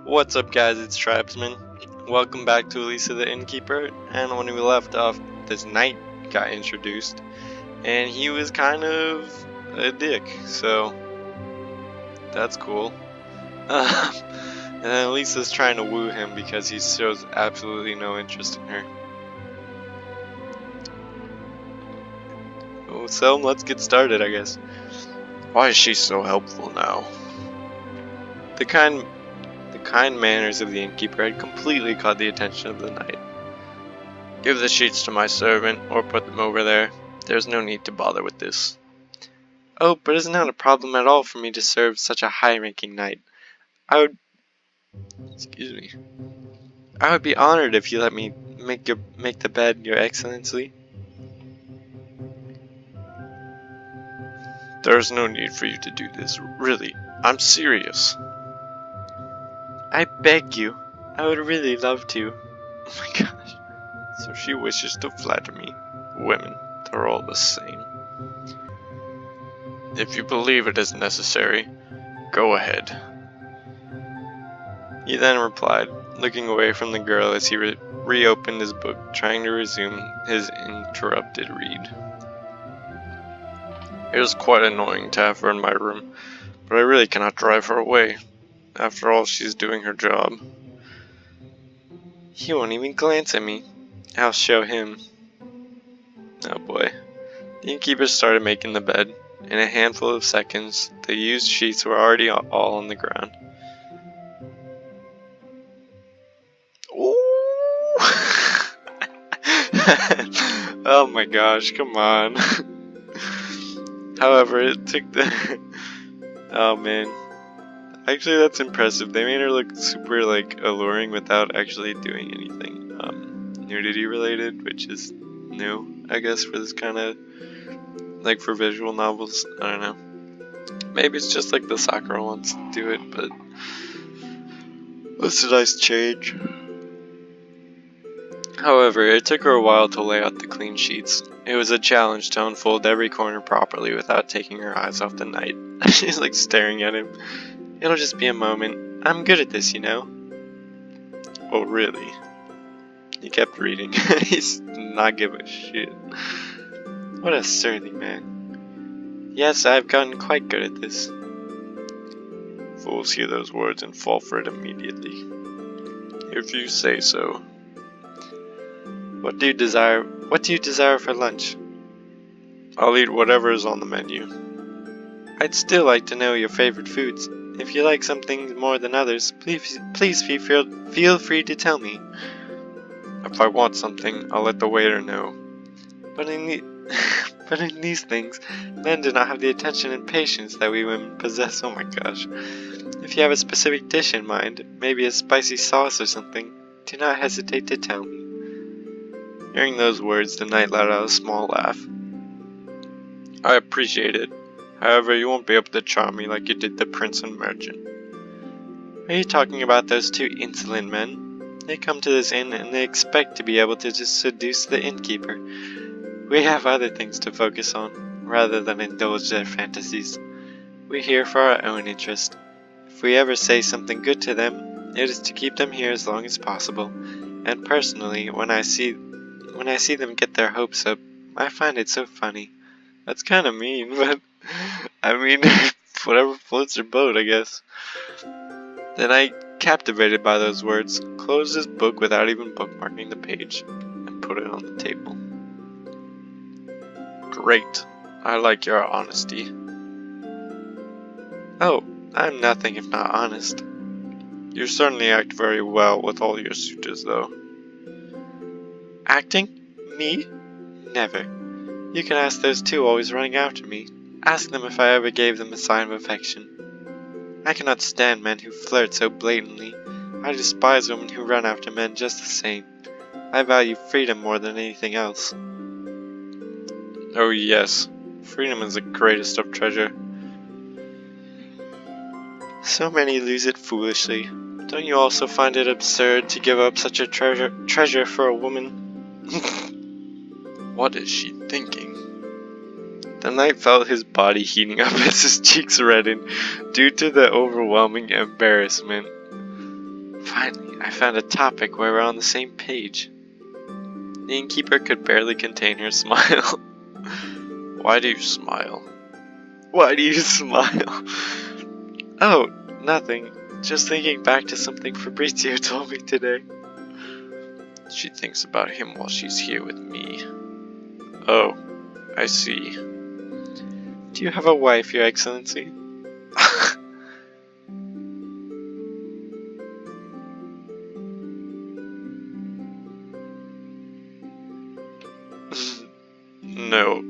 What's up, guys? It's Tribesman. Welcome back to Elisa The Innkeeper. And when we left off, this knight got introduced, and he was kind of a dick, so that's cool. And then Lisa's trying to woo him because he shows absolutely no interest in her. So let's get started, I guess. Why is she so helpful now? The kind manners of the innkeeper had completely caught the attention of the knight. Give the sheets to my servant, or put them over there. There's no need to bother with this. Oh, but it's not a problem at all for me to serve such a high-ranking knight. I would be honored if you let me make the bed, your excellency. There's no need for you to do this, really. I'm serious. I beg you. I would really love to. Oh my gosh. So she wishes to flatter me. Women, they're all the same. If you believe it is necessary, go ahead. He then replied, looking away from the girl as he reopened his book, trying to resume his interrupted read. It is quite annoying to have her in my room, but I really cannot drive her away. After all, she's doing her job. He won't even glance at me. I'll show him. Oh boy. The innkeeper started making the bed. In a handful of seconds, the used sheets were already all on the ground. Ooh. Oh my gosh, come on. However, it took the... Oh man. Actually, that's impressive. They made her look super, alluring without actually doing anything nudity related, which is new, I guess, for this kind of, for visual novels. I don't know. Maybe it's just the Sakura ones do it, but that's a nice change. However, it took her a while to lay out the clean sheets. It was a challenge to unfold every corner properly without taking her eyes off the knight. She's staring at him. It'll just be a moment. I'm good at this, you know. Oh, really? He kept reading. He's not giving a shit. What a surly man. Yes, I've gotten quite good at this. Fools hear those words and fall for it immediately. If you say so. What do you desire? What do you desire for lunch? I'll eat whatever is on the menu. I'd still like to know your favorite foods. If you like something more than others, please feel free to tell me. If I want something, I'll let the waiter know. But in these things, men do not have the attention and patience that we women possess. Oh my gosh. If you have a specific dish in mind, maybe a spicy sauce or something, do not hesitate to tell me. Hearing those words, the knight let out a small laugh. I appreciate it. However, you won't be able to charm me like you did the prince and merchant. Are you talking about those two insolent men? They come to this inn and they expect to be able to just seduce the innkeeper. We have other things to focus on, rather than indulge their fantasies. We're here for our own interest. If we ever say something good to them, it is to keep them here as long as possible. And personally, when I see them get their hopes up, I find it so funny. That's kind of mean, but I mean, whatever floats your boat, I guess. The knight, captivated by those words, closed his book without even bookmarking the page, and put it on the table. Great. I like your honesty. Oh, I'm nothing if not honest. You certainly act very well with all your suitors, though. Acting? Me? Never. You can ask those two always running after me. Ask them if I ever gave them a sign of affection. I cannot stand men who flirt so blatantly. I despise women who run after men just the same. I value freedom more than anything else. Oh yes, freedom is the greatest of treasure. So many lose it foolishly. Don't you also find it absurd to give up such a treasure for a woman? What is she thinking? The knight felt his body heating up as his cheeks reddened due to the overwhelming embarrassment. Finally, I found a topic where we're on the same page. The innkeeper could barely contain her smile. Why do you smile? Why do you smile? Oh, nothing. Just thinking back to something Fabrizio told me today. She thinks about him while she's here with me. Oh, I see. Do you have a wife, Your Excellency? No,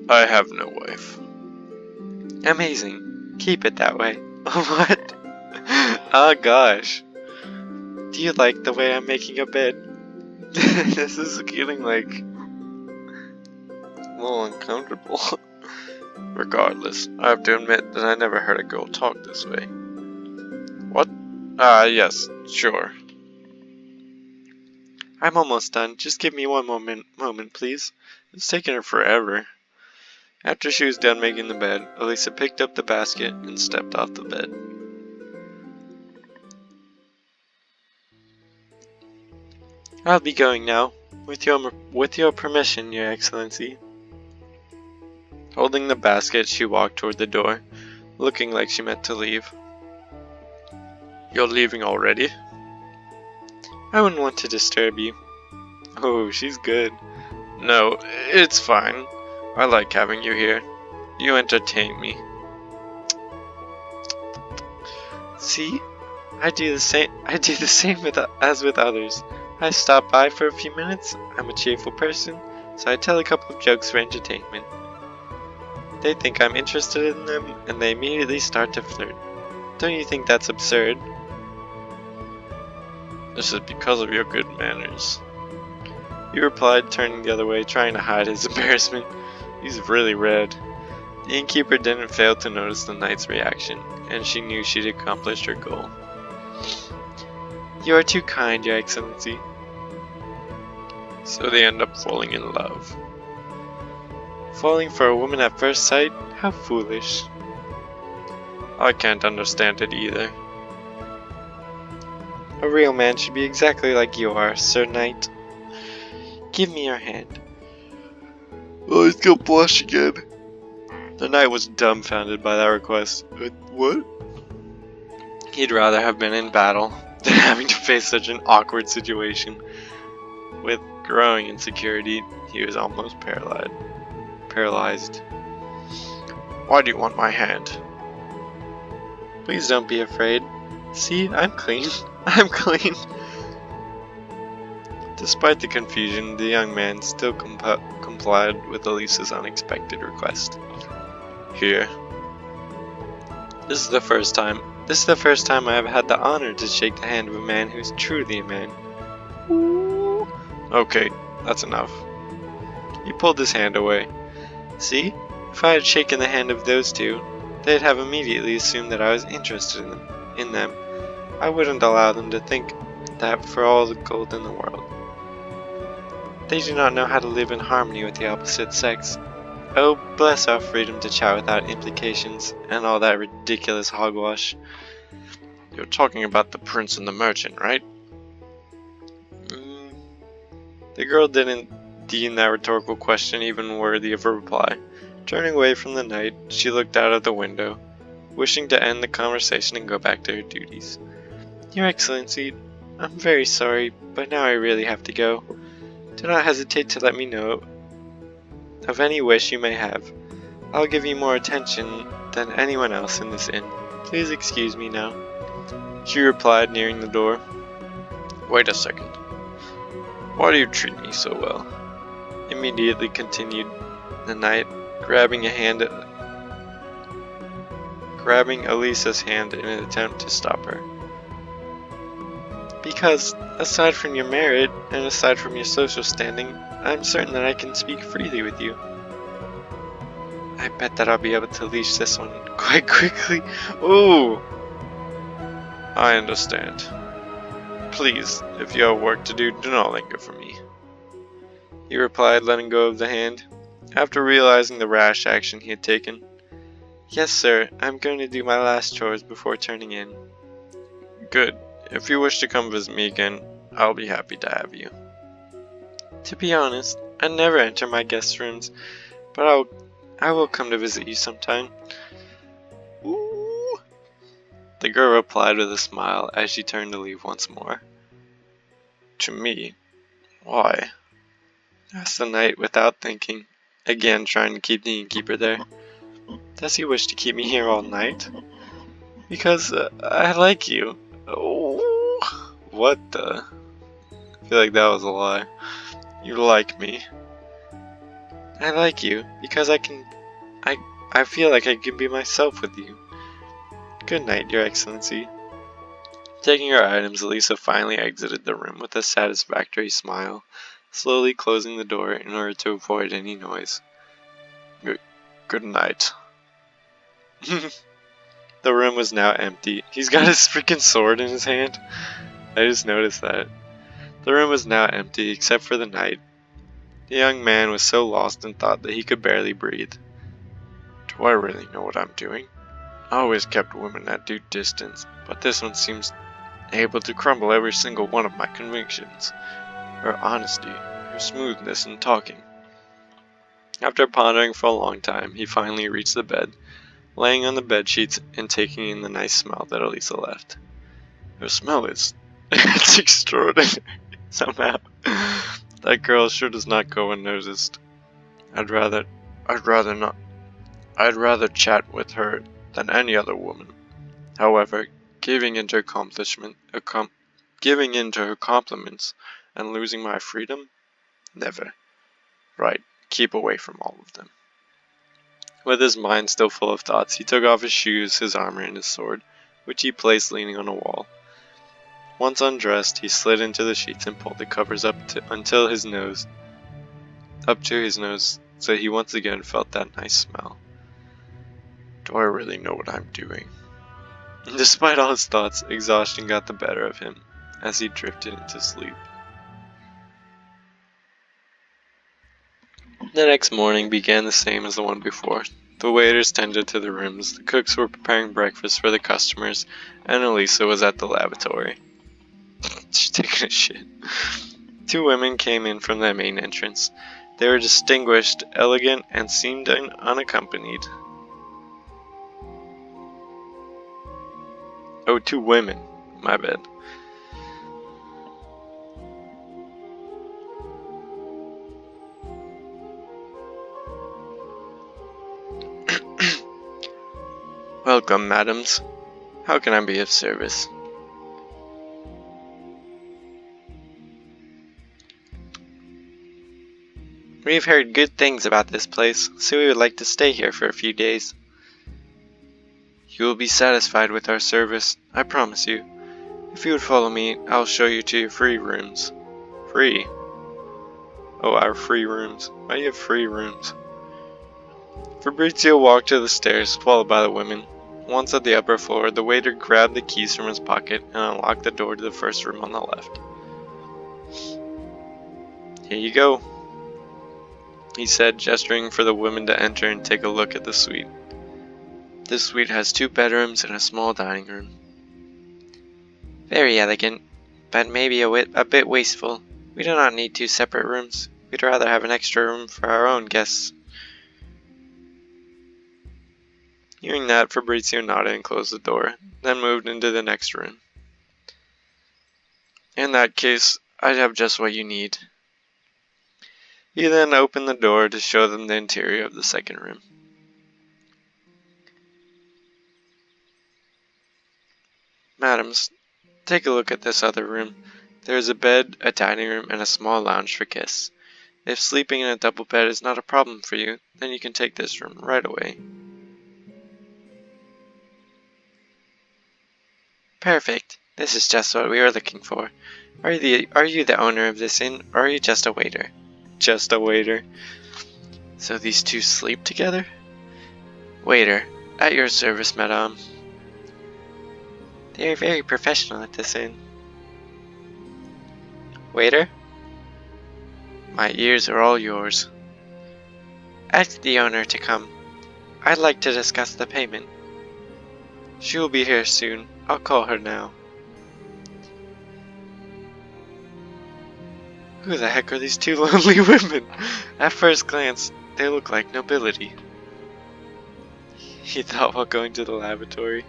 I have no wife. Amazing. Keep it that way. What? Oh gosh. Do you like the way I'm making a bed? This is getting like a little uncomfortable. Regardless, I have to admit that I never heard a girl talk this way. What? Yes, sure. I'm almost done. Just give me one moment, please. It's taking her forever. After she was done making the bed, Elisa picked up the basket and stepped off the bed. I'll be going now, with your permission, Your Excellency. Holding the basket, she walked toward the door, looking like she meant to leave. You're leaving already? I wouldn't want to disturb you. Oh, she's good. No, it's fine. I like having you here. You entertain me. See? I do the same as with others. I stop by for a few minutes. I'm a cheerful person, so I tell a couple of jokes for entertainment. They think I'm interested in them, and they immediately start to flirt. Don't you think that's absurd? This is because of your good manners. He replied, turning the other way, trying to hide his embarrassment. He's really red. The innkeeper didn't fail to notice the knight's reaction, and she knew she'd accomplished her goal. You are too kind, Your Excellency. So they end up falling in love. Falling for a woman at first sight? How foolish. I can't understand it either. A real man should be exactly like you are, Sir Knight. Give me your hand. Oh, he's gonna blush again. The knight was dumbfounded by that request. What? He'd rather have been in battle than having to face such an awkward situation. With growing insecurity, he was almost paralyzed. Why do you want my hand? Please don't be afraid. See, I'm clean. I'm clean. Despite the confusion, the young man still complied with Elisa's unexpected request. Here. This is the first time I have had the honor to shake the hand of a man who's truly a man. Ooh. Okay, that's enough. He pulled his hand away. See? If I had shaken the hand of those two, they'd have immediately assumed that I was interested in them. I wouldn't allow them to think that for all the gold in the world. They do not know how to live in harmony with the opposite sex. Oh, bless our freedom to chat without implications, and all that ridiculous hogwash. You're talking about the prince and the merchant, right? The girl didn't deem that rhetorical question even worthy of a reply. Turning away from the knight, she looked out of the window, wishing to end the conversation and go back to her duties. Your Excellency, I'm very sorry, but now I really have to go. Do not hesitate to let me know of any wish you may have. I'll give you more attention than anyone else in this inn. Please excuse me now. She replied, nearing the door. Wait a second. Why do you treat me so well? Immediately continued the knight, grabbing Elisa's hand in an attempt to stop her. Because, aside from your merit, and aside from your social standing, I'm certain that I can speak freely with you. I bet that I'll be able to leash this one quite quickly. Ooh! I understand. Please, if you have work to do, do not linger for me. He replied, letting go of the hand, after realizing the rash action he had taken. Yes, sir, I'm going to do my last chores before turning in. Good. If you wish to come visit me again, I'll be happy to have you. To be honest, I never enter my guest rooms, but I will come to visit you sometime. Ooh. The girl replied with a smile as she turned to leave once more. To me? Why? Asked the knight without thinking, again trying to keep the innkeeper there. Does he wish to keep me here all night? Because I like you. Oh, what the? I feel like that was a lie. You like me. I like you because I feel like I can be myself with you. Good night, Your Excellency. Taking her items, Elisa finally exited the room with a satisfactory smile, slowly closing the door in order to avoid any noise. Good night. The room was now empty. He's got his freaking sword in his hand. I just noticed that. The room was now empty except for the knight. The young man was so lost in thought that he could barely breathe. Do I really know what I'm doing? I always kept women at due distance, but this one seems able to crumble every single one of my convictions. Her honesty, her smoothness in talking. After pondering for a long time, he finally reached the bed, laying on the bed sheets and taking in the nice smell that Elisa left. Her smell is it's extraordinary somehow. That girl sure does not go unnoticed. I'd rather chat with her than any other woman. However, giving in to her compliments and losing my freedom? Never. Right, keep away from all of them. With his mind still full of thoughts, he took off his shoes, his armor, and his sword, which he placed leaning on a wall. Once undressed, he slid into the sheets and pulled the covers up to his nose, so he once again felt that nice smell. Do I really know what I'm doing? Despite all his thoughts, exhaustion got the better of him as he drifted into sleep. The next morning began the same as the one before. The waiters tended to the rooms, the cooks were preparing breakfast for the customers, and Elisa was at the lavatory. She's taking a shit. Two women came in from the main entrance. They were distinguished, elegant, and seemed unaccompanied. Oh, two women. My bad. Welcome, madams. How can I be of service? We've heard good things about this place, so we would like to stay here for a few days. You will be satisfied with our service, I promise you. If you would follow me, I'll show you to your free rooms. Free? Oh, our free rooms. Why do you have free rooms? Fabrizio walked to the stairs, followed by the women. Once at the upper floor, the waiter grabbed the keys from his pocket and unlocked the door to the first room on the left. Here you go, he said, gesturing for the women to enter and take a look at the suite. This suite has 2 bedrooms and a small dining room. Very elegant, but maybe a bit wasteful. We do not need 2 separate rooms. We'd rather have an extra room for our own guests. Hearing that, Fabrizio nodded and closed the door, then moved into the next room. In that case, I'd have just what you need. He then opened the door to show them the interior of the second room. Madams, take a look at this other room. There is a bed, a dining room, and a small lounge for guests. If sleeping in a double bed is not a problem for you, then you can take this room right away. Perfect. This is just what we were looking for. Are you the owner of this inn, or are you just a waiter? Just a waiter. So these two sleep together? Waiter, at your service, madame. They are very professional at this inn. Waiter? My ears are all yours. Ask the owner to come. I'd like to discuss the payment. She will be here soon. I'll call her now. Who the heck are these two lonely women? At first glance, they look like nobility, he thought while going to the lavatory.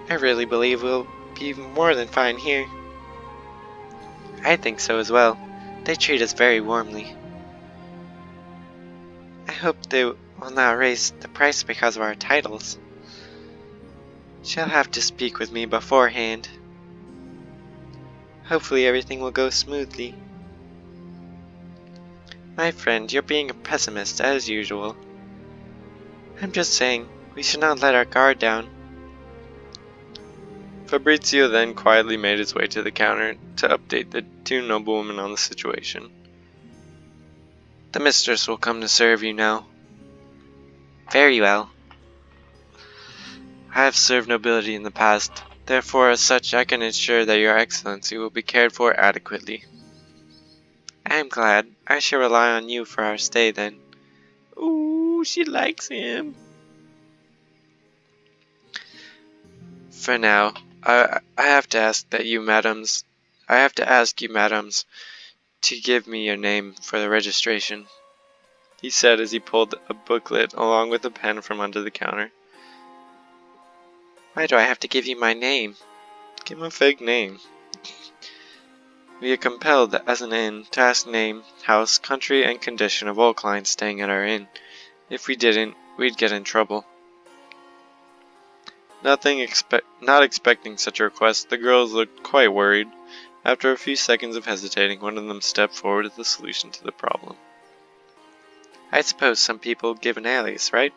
I really believe we'll be more than fine here. I think so as well. They treat us very warmly. I hope they will not raise the price because of our titles. She'll have to speak with me beforehand. Hopefully everything will go smoothly. My friend, you're being a pessimist as usual. I'm just saying, we should not let our guard down. Fabrizio then quietly made his way to the counter to update the two noblewomen on the situation. The mistress will come to serve you now. Very well. I have served nobility in the past, therefore as such I can ensure that your excellency will be cared for adequately. I am glad. I shall rely on you for our stay then. Ooh, she likes him. For now, I have to ask you madams, to give me your name for the registration, he said as he pulled a booklet along with a pen from under the counter. Why do I have to give you my name? Give him a fake name. We are compelled, as an inn, to ask name, house, country, and condition of all clients staying at our inn. If we didn't, we'd get in trouble. Not expecting such a request, the girls looked quite worried. After a few seconds of hesitating, one of them stepped forward with a solution to the problem. I suppose some people give an alias, right?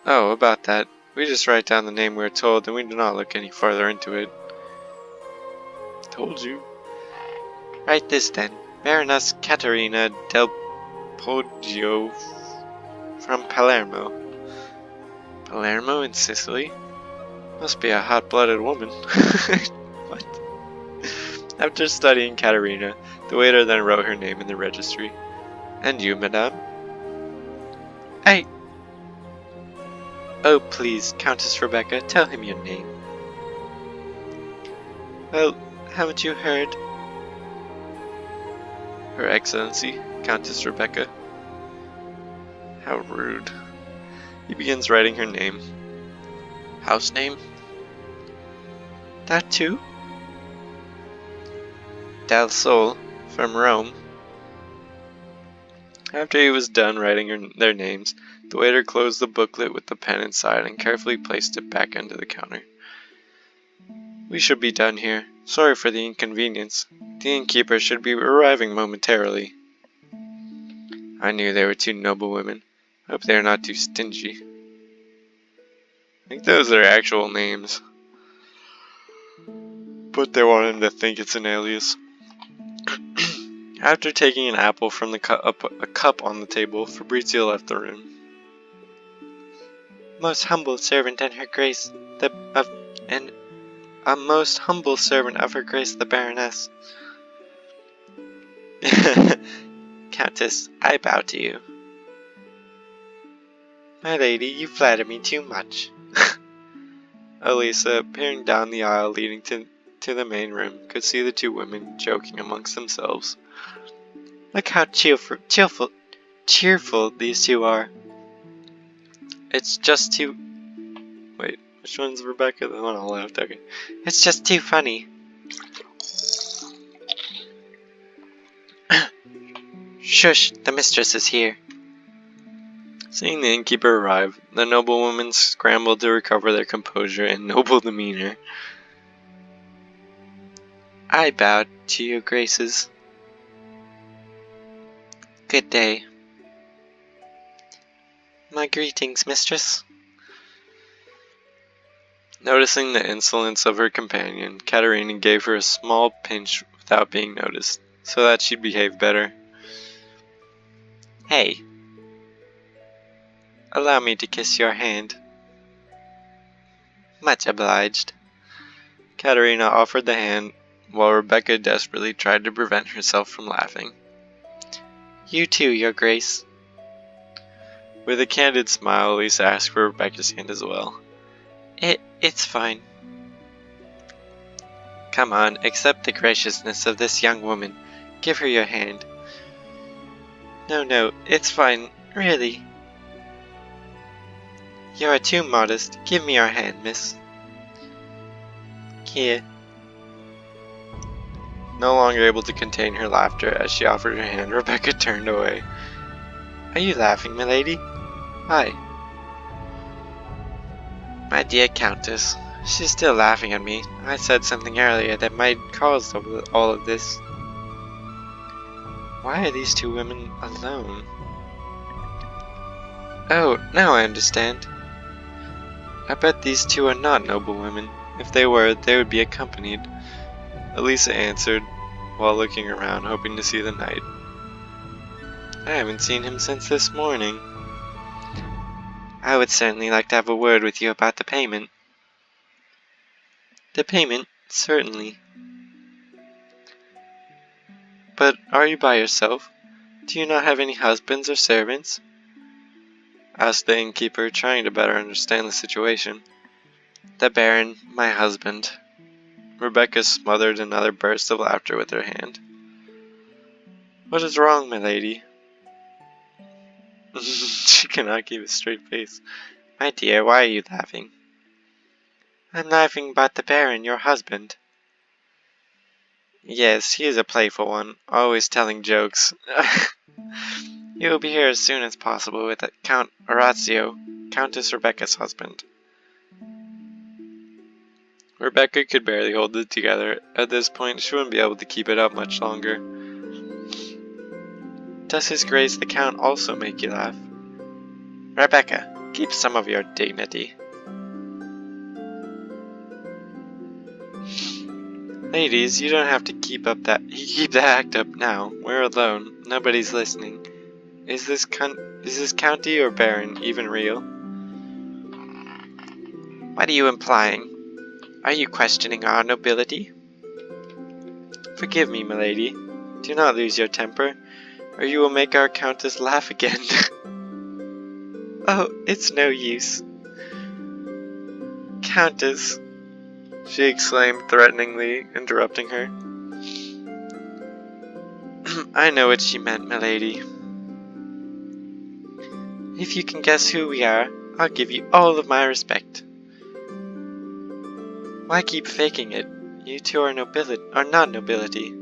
Oh, about that. We just write down the name we are told, and we do not look any further into it. Told you. Write this then. Baroness Caterina del Poggio from Palermo. Palermo in Sicily? Must be a hot-blooded woman. What? After studying Caterina, the waiter then wrote her name in the registry. And you, madame? Oh, please, Countess Rebecca, tell him your name. Well, haven't you heard? Her Excellency, Countess Rebecca. How rude. He begins writing her name. House name? That too? Del Sol, from Rome. After he was done writing their names, the waiter closed the booklet with the pen inside and carefully placed it back onto the counter. We should be done here. Sorry for the inconvenience. The innkeeper should be arriving momentarily. I knew they were two noble women. Hope they are not too stingy. I think those are actual names. But they want him to think it's an alias. After taking an apple from a cup on the table, Fabrizio left the room. Most humble servant and her grace, a most humble servant of her grace the Baroness. Countess, I bow to you. My lady, you flatter me too much. Elisa, peering down the aisle leading to the main room, could see the two women joking amongst themselves. Look how cheerful these two are. It's just too... Wait, which one's Rebecca? The one on the left, okay. It's just too funny. Shush, the mistress is here. Seeing the innkeeper arrive, the noblewomen scrambled to recover their composure and noble demeanor. I bowed to your graces. Good day. My greetings, mistress. Noticing the insolence of her companion, Caterina gave her a small pinch without being noticed, so that she'd behave better. Hey. Allow me to kiss your hand. Much obliged. Caterina offered the hand, while Rebecca desperately tried to prevent herself from laughing. You too, your grace. With a candid smile, Elisa asked for Rebecca's hand as well. It's fine. Come on, accept the graciousness of this young woman. Give her your hand. No, it's fine, really. You are too modest. Give me your hand, miss. Here. No longer able to contain her laughter as she offered her hand, Rebecca turned away. Are you laughing, milady? Why? My dear Countess, she's still laughing at me. I said something earlier that might cause all of this. Why are these two women alone? Oh, now I understand. I bet these two are not noble women. If they were, they would be accompanied. Elisa answered, while looking around, hoping to see the knight. I haven't seen him since this morning. I would certainly like to have a word with you about the payment. The payment? Certainly. But are you by yourself? Do you not have any husbands or servants? Asked the innkeeper, trying to better understand the situation. The Baron, my husband. Rebecca smothered another burst of laughter with her hand. What is wrong, my lady? She cannot keep a straight face. My dear, why are you laughing? I'm laughing about the Baron, your husband. Yes, he is a playful one, always telling jokes. He will be here as soon as possible with Count Orazio, Countess Rebecca's husband. Rebecca could barely hold it together. At this point, she wouldn't be able to keep it up much longer. Does His Grace the Count also make you laugh? Rebecca, keep some of your dignity. Ladies, you don't have to keep that act up now. We're alone. Nobody's listening. Is this county or baron even real? What are you implying? Are you questioning our nobility? Forgive me, milady. Do not lose your temper, or you will make our countess laugh again. Oh, it's no use. Countess, she exclaimed threateningly, interrupting her. I know what she meant, milady. If you can guess who we are, I'll give you all of my respect. Why keep faking it? You two are not nobility.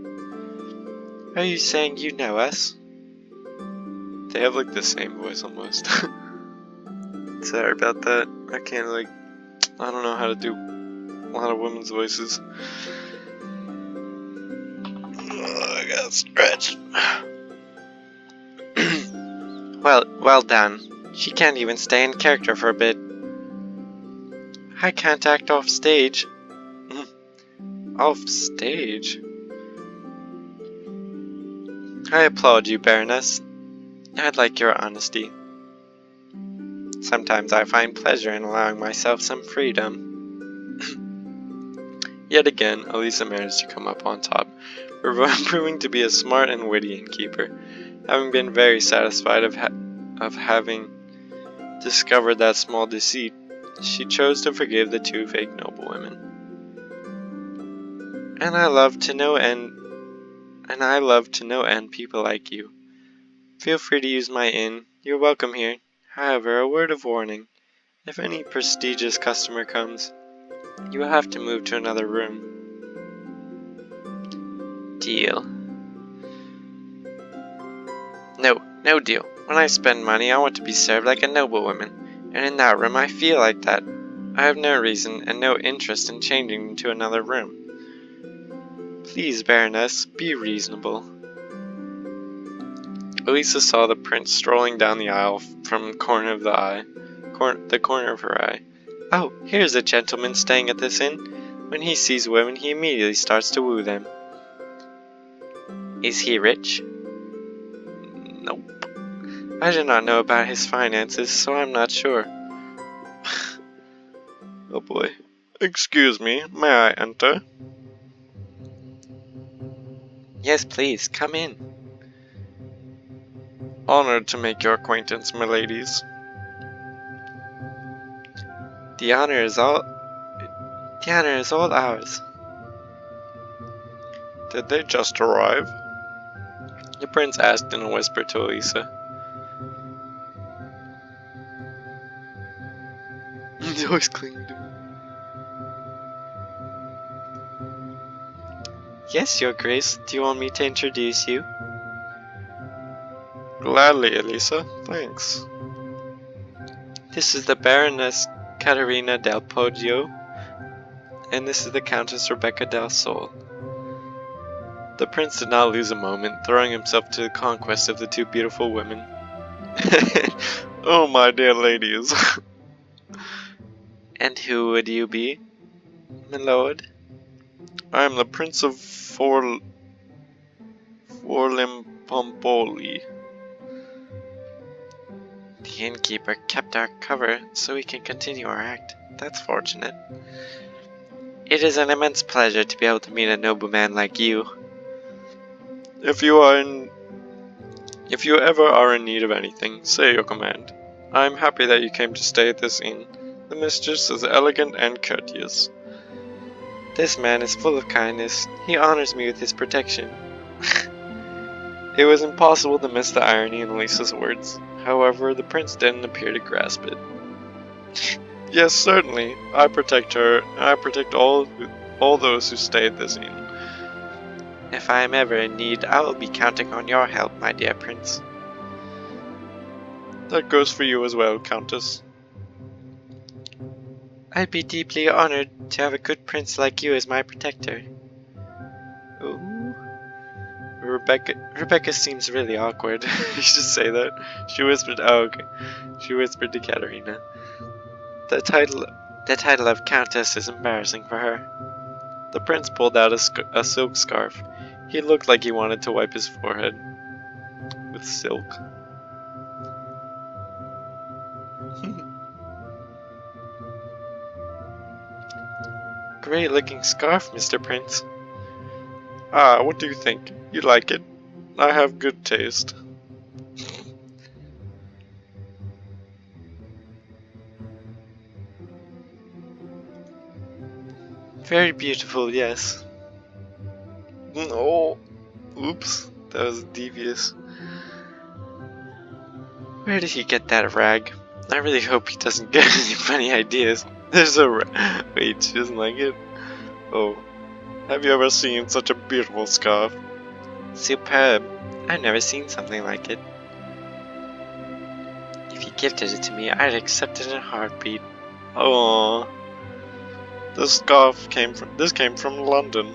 Are you saying you know us? They have like the same voice almost. Sorry about that. I don't know how to do a lot of women's voices. I gotta stretch. Well done. She can't even stay in character for a bit. I can't act off stage. Off stage? I applaud you, Baroness. I'd like your honesty. Sometimes I find pleasure in allowing myself some freedom. Yet again, Elisa managed to come up on top, proving to be a smart and witty innkeeper. Having been very satisfied of having discovered that small deceit, she chose to forgive the two fake noblewomen. And I love to no end people like you. Feel free to use my inn. You're welcome here. However, a word of warning. If any prestigious customer comes, you will have to move to another room. Deal. No deal. When I spend money, I want to be served like a noblewoman, and in that room I feel like that. I have no reason and no interest in changing into another room. Please, Baroness, be reasonable. Elisa saw the prince strolling down the aisle from the corner of her eye. Oh, here's a gentleman staying at this inn. When he sees women, he immediately starts to woo them. Is he rich? Nope. I do not know about his finances, so I'm not sure. Oh boy. Excuse me, may I enter? Yes, please, come in. Honored to make your acquaintance, my ladies. The honor is all ours. Did they just arrive? The prince asked in a whisper to Elisa. He's always clinging to me. Yes, Your Grace. Do you want me to introduce you? Gladly, Elisa. Thanks. This is the Baroness Caterina del Poggio, and this is the Countess Rebecca del Sol. The prince did not lose a moment, throwing himself to the conquest of the two beautiful women. Oh, my dear ladies. And who would you be, my lord? I am the Prince of Forlimpompoli. The innkeeper kept our cover so we can continue our act. That's fortunate. It is an immense pleasure to be able to meet a nobleman like you. If you ever are in need of anything, say your command. I am happy that you came to stay at this inn. The mistress is elegant and courteous. This man is full of kindness. He honors me with his protection. It was impossible to miss the irony in Elisa's words. However, the prince didn't appear to grasp it. Yes, certainly. I protect her, and I protect all those who stay at this inn. If I am ever in need, I will be counting on your help, my dear prince. That goes for you as well, Countess. I'd be deeply honored to have a good prince like you as my protector. Ooh. Rebecca seems really awkward. You should say that. She whispered, oh, okay. She whispered to Katerina. The title of Countess is embarrassing for her. The prince pulled out a silk scarf. He looked like he wanted to wipe his forehead with silk. Great looking scarf, Mr. Prince. Ah, what do you think? You like it? I have good taste. Very beautiful, yes. Oh, oops, that was devious. Where did he get that rag? I really hope he doesn't get any funny ideas. There's a wait, she doesn't like it? Oh, have you ever seen such a beautiful scarf? Superb. I've never seen something like it. If you gifted it to me, I'd accept it in a heartbeat. Oh, this came from London.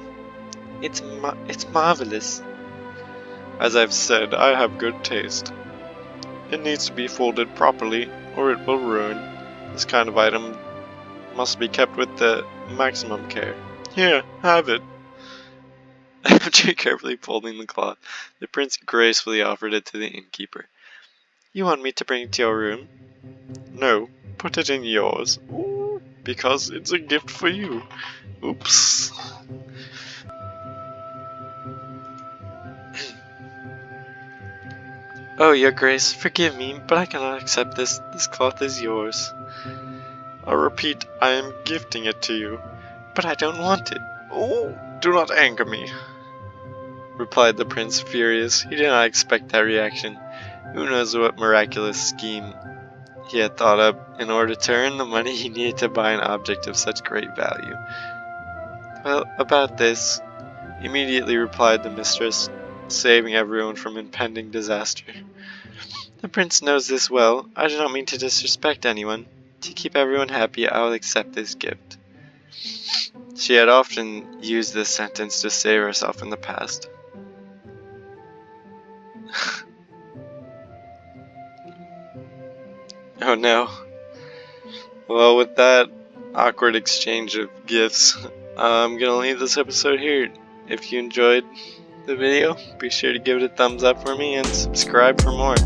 It's marvelous. As I've said, I have good taste. It needs to be folded properly, or it will ruin. This kind of item must be kept with the maximum care. Here, have it. After carefully folding the cloth, the prince gracefully offered it to the innkeeper. You want me to bring it to your room? No, put it in yours. Ooh, because it's a gift for you. Oops. Oh, your grace, forgive me, but I cannot accept this. This cloth is yours. I repeat, I am gifting it to you. But I don't want it. Oh, do not anger me, replied the prince, furious. He did not expect that reaction. Who knows what miraculous scheme he had thought up in order to earn the money he needed to buy an object of such great value. Well, about this, immediately replied the mistress, saving everyone from impending disaster. The prince knows this well. I do not mean to disrespect anyone. To keep everyone happy, I will accept this gift. She had often used this sentence to save herself in the past. Oh no. Well, with that awkward exchange of gifts, I'm gonna leave this episode here. If you enjoyed the video, be sure to give it a thumbs up for me and subscribe for more.